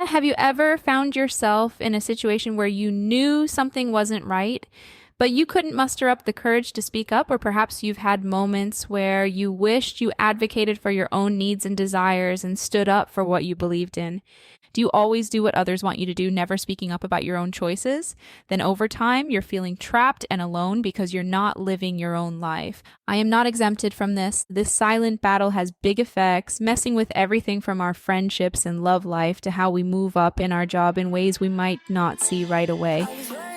Have you ever found yourself in a situation where you knew something wasn't right, but you couldn't muster up the courage to speak up? Or perhaps you've had moments where you wished you advocated for your own needs and desires and stood up for what you believed in. Do you always do what others want you to do, never speaking up about your own choices? Then over time, you're feeling trapped and alone because you're not living your own life. I am not exempted from this. This silent battle has big effects, messing with everything from our friendships and love life to how we move up in our job in ways we might not see right away.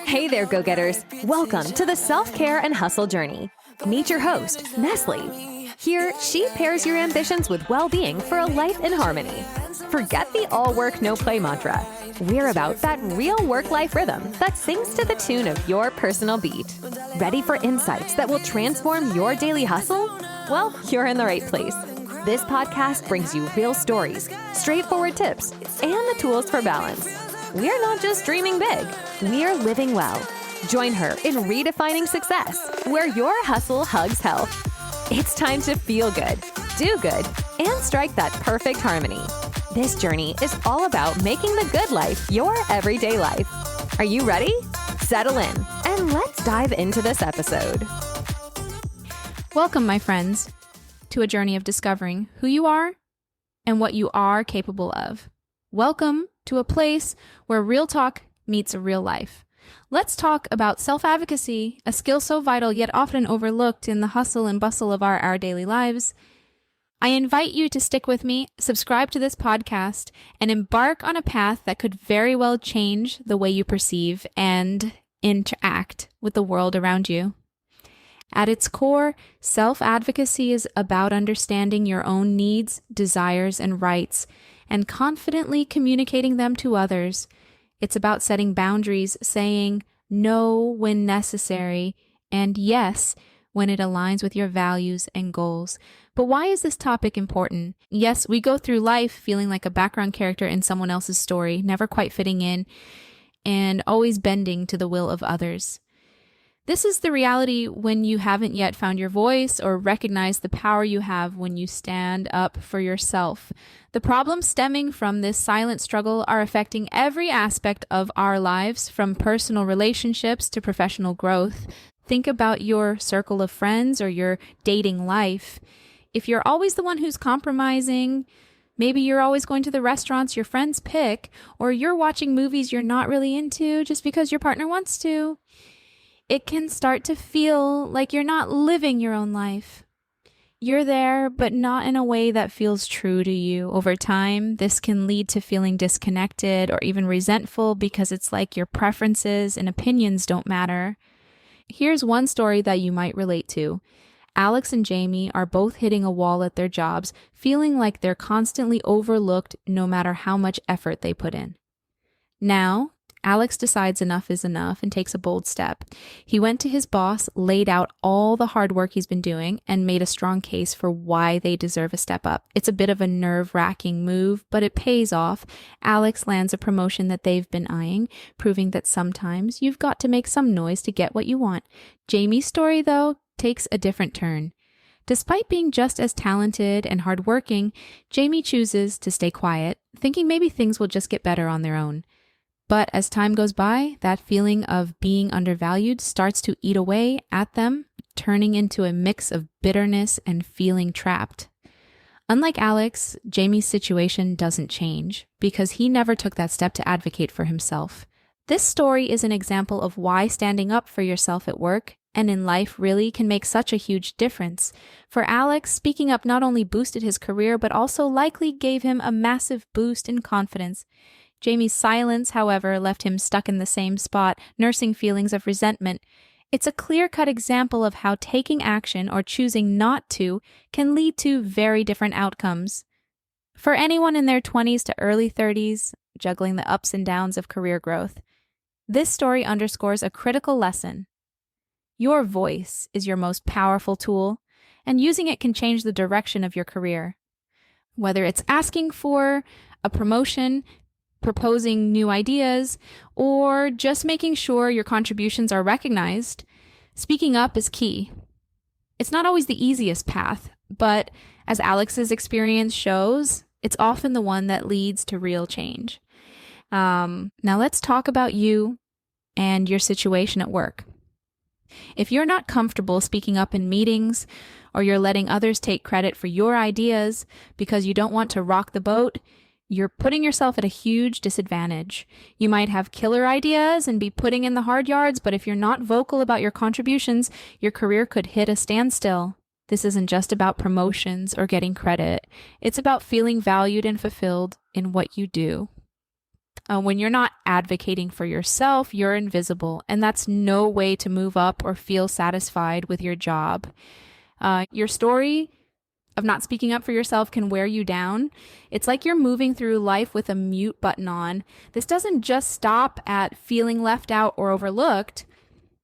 Hey there, go-getters. Welcome to the Self-Care and Hustle Journey. Meet your host, Nestle. Here, she pairs your ambitions with well-being for a life in harmony. Forget the all work, no play mantra. We're about that real work-life rhythm that sings to the tune of your personal beat. Ready for insights that will transform your daily hustle? Well, you're in the right place. This podcast brings you real stories, straightforward tips, and the tools for balance. We're not just dreaming big, we're living well. Join her in redefining success, where your hustle hugs health. It's time to feel good, do good, and strike that perfect harmony. This journey is all about making the good life your everyday life. Are you ready? Settle in, and let's dive into this episode. Welcome, my friends, to a journey of discovering who you are and what you are capable of. Welcome to a place where real talk meets a real life. Let's talk about self-advocacy, a skill so vital yet often overlooked in the hustle and bustle of our daily lives. I invite you to stick with me, subscribe to this podcast, and embark on a path that could very well change the way you perceive and interact with the world around you. At its core, self-advocacy is about understanding your own needs, desires, and rights, and confidently communicating them to others. It's about setting boundaries, saying no when necessary, and yes when it aligns with your values and goals. But why is this topic important? Yes, we go through life feeling like a background character in someone else's story, never quite fitting in, and always bending to the will of others. This is the reality when you haven't yet found your voice or recognized the power you have when you stand up for yourself. The problems stemming from this silent struggle are affecting every aspect of our lives, from personal relationships to professional growth. Think about your circle of friends or your dating life. If you're always the one who's compromising, maybe you're always going to the restaurants your friends pick, or you're watching movies you're not really into just because your partner wants to, it can start to feel like you're not living your own life. You're there, but not in a way that feels true to you. Over time, this can lead to feeling disconnected or even resentful because it's like your preferences and opinions don't matter. Here's one story that you might relate to. Alex and Jamie are both hitting a wall at their jobs, feeling like they're constantly overlooked no matter how much effort they put in. Now, Alex decides enough is enough and takes a bold step. He went to his boss, laid out all the hard work he's been doing, and made a strong case for why they deserve a step up. It's a bit of a nerve-wracking move, but it pays off. Alex lands a promotion that they've been eyeing, proving that sometimes you've got to make some noise to get what you want. Jamie's story, though, takes a different turn. Despite being just as talented and hardworking, Jamie chooses to stay quiet, thinking maybe things will just get better on their own. But as time goes by, that feeling of being undervalued starts to eat away at them, turning into a mix of bitterness and feeling trapped. Unlike Alex, Jamie's situation doesn't change because he never took that step to advocate for himself. This story is an example of why standing up for yourself at work and in life really can make such a huge difference. For Alex, speaking up not only boosted his career, but also likely gave him a massive boost in confidence. Jamie's silence, however, left him stuck in the same spot, nursing feelings of resentment. It's a clear-cut example of how taking action or choosing not to can lead to very different outcomes. For anyone in their 20s to early 30s, juggling the ups and downs of career growth, this story underscores a critical lesson. Your voice is your most powerful tool, and using it can change the direction of your career. Whether it's asking for a promotion, proposing new ideas, or just making sure your contributions are recognized, speaking up is key. It's not always the easiest path, but as Alex's experience shows, it's often the one that leads to real change. Now let's talk about you and your situation at work. If you're not comfortable speaking up in meetings, or you're letting others take credit for your ideas because you don't want to rock the boat, you're putting yourself at a huge disadvantage. You might have killer ideas and be putting in the hard yards, but if you're not vocal about your contributions, your career could hit a standstill. This isn't just about promotions or getting credit. It's about feeling valued and fulfilled in what you do. When you're not advocating for yourself, you're invisible, and that's no way to move up or feel satisfied with your job. Your story of not speaking up for yourself can wear you down. It's like you're moving through life with a mute button on. This doesn't just stop at feeling left out or overlooked.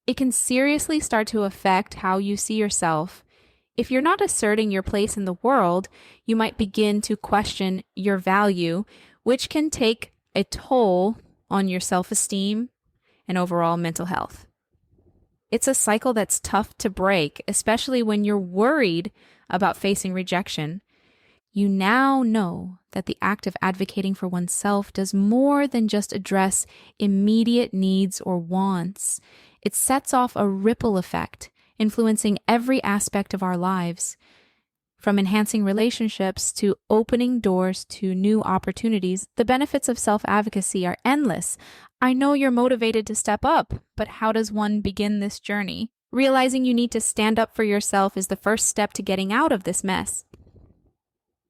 It can seriously start to affect how you see yourself. If you're not asserting your place in the world, you might begin to question your value, which can take a toll on your self-esteem and overall mental health. It's a cycle that's tough to break, especially when you're worried about facing rejection. You now know that the act of advocating for oneself does more than just address immediate needs or wants. It sets off a ripple effect, influencing every aspect of our lives. From enhancing relationships to opening doors to new opportunities, the benefits of self-advocacy are endless. I know you're motivated to step up, but how does one begin this journey? Realizing you need to stand up for yourself is the first step to getting out of this mess.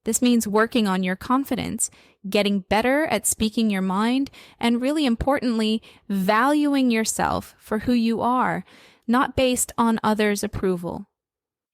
This means working on your confidence, getting better at speaking your mind, and really importantly, valuing yourself for who you are, not based on others' approval.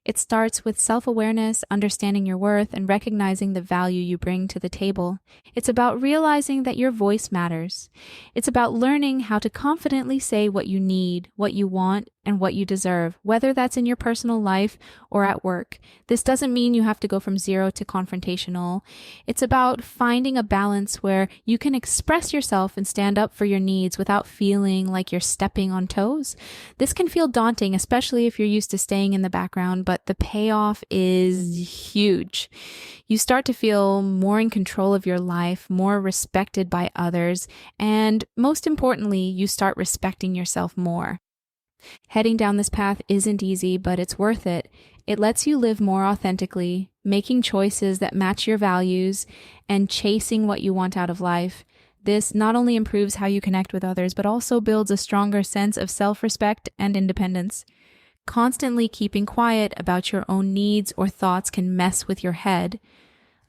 It starts with self-awareness, understanding your worth, and recognizing the value you bring to the table. It's about realizing that your voice matters. It's about learning how to confidently say what you need, what you want, and what you deserve, whether that's in your personal life or at work. This doesn't mean you have to go from zero to confrontational. It's about finding a balance where you can express yourself and stand up for your needs without feeling like you're stepping on toes. This can feel daunting, especially if you're used to staying in the background, but the payoff is huge. You start to feel more in control of your life, more respected by others, and most importantly, you start respecting yourself more. Heading down this path isn't easy, but it's worth it. It lets you live more authentically, making choices that match your values and chasing what you want out of life. This not only improves how you connect with others, but also builds a stronger sense of self-respect and independence. Constantly keeping quiet about your own needs or thoughts can mess with your head,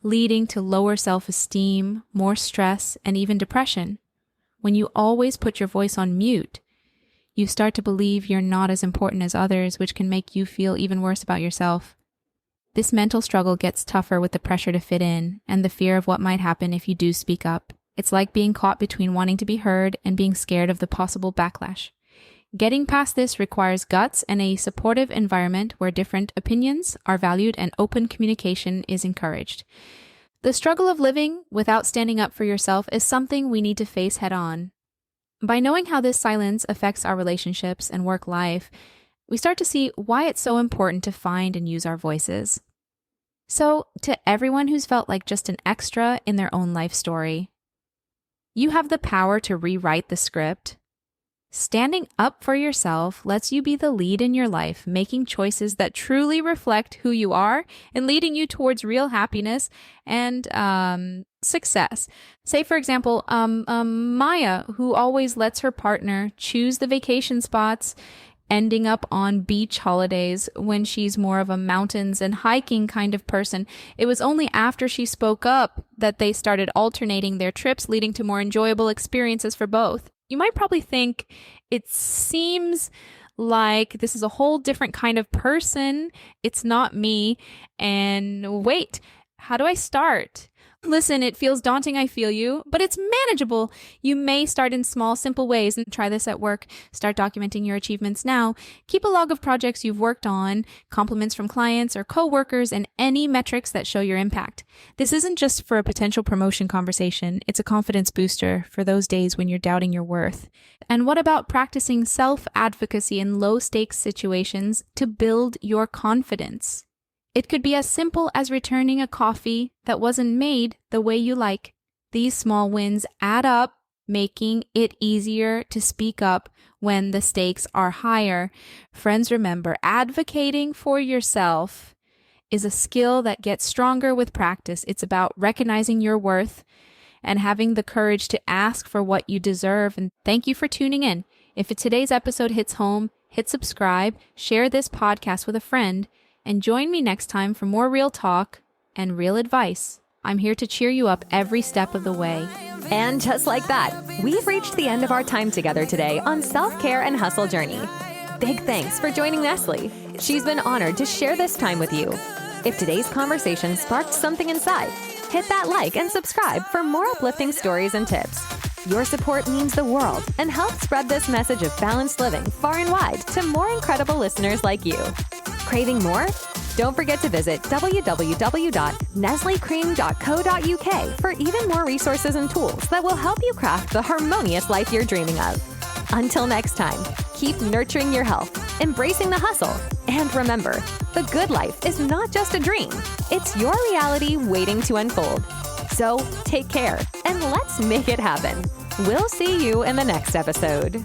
leading to lower self-esteem, more stress, and even depression. When you always put your voice on mute, you start to believe you're not as important as others, which can make you feel even worse about yourself. This mental struggle gets tougher with the pressure to fit in and the fear of what might happen if you do speak up. It's like being caught between wanting to be heard and being scared of the possible backlash. Getting past this requires guts and a supportive environment where different opinions are valued and open communication is encouraged. The struggle of living without standing up for yourself is something we need to face head on. By knowing how this silence affects our relationships and work life, we start to see why it's so important to find and use our voices. So, to everyone who's felt like just an extra in their own life story, you have the power to rewrite the script. Standing up for yourself lets you be the lead in your life, making choices that truly reflect who you are and leading you towards real happiness and success. Say, for example, Maya, who always lets her partner choose the vacation spots, ending up on beach holidays when she's more of a mountains and hiking kind of person. It was only after she spoke up that they started alternating their trips, leading to more enjoyable experiences for both. You might probably think it seems like this is a whole different kind of person. It's not me. And wait, how do I start? Listen, it feels daunting, I feel you, but it's manageable. You may start in small, simple ways and try this at work. Start documenting your achievements now. Keep a log of projects you've worked on, compliments from clients or coworkers, and any metrics that show your impact. This isn't just for a potential promotion conversation. It's a confidence booster for those days when you're doubting your worth. And what about practicing self-advocacy in low-stakes situations to build your confidence? It could be as simple as returning a coffee that wasn't made the way you like. These small wins add up making it easier to speak up when the stakes are higher. Friends, remember, advocating for yourself is a skill that gets stronger with practice. It's about recognizing your worth and having the courage to ask for what you deserve. And thank you for tuning in. If today's episode hits home, hit subscribe, share this podcast with a friend, and join me next time for more real talk and real advice. I'm here to cheer you up every step of the way. And just like that, we've reached the end of our time together today on Self-Care and Hustle Journey. Big thanks for joining Nestle. She's been honored to share this time with you. If today's conversation sparked something inside, hit that like and subscribe for more uplifting stories and tips. Your support means the world and helps spread this message of balanced living far and wide to more incredible listeners like you. Craving more? Don't forget to visit www.nestlecream.co.uk for even more resources and tools that will help you craft the harmonious life you're dreaming of. Until next time, keep nurturing your health, embracing the hustle, and remember, the good life is not just a dream. It's your reality waiting to unfold. So take care and let's make it happen. We'll see you in the next episode.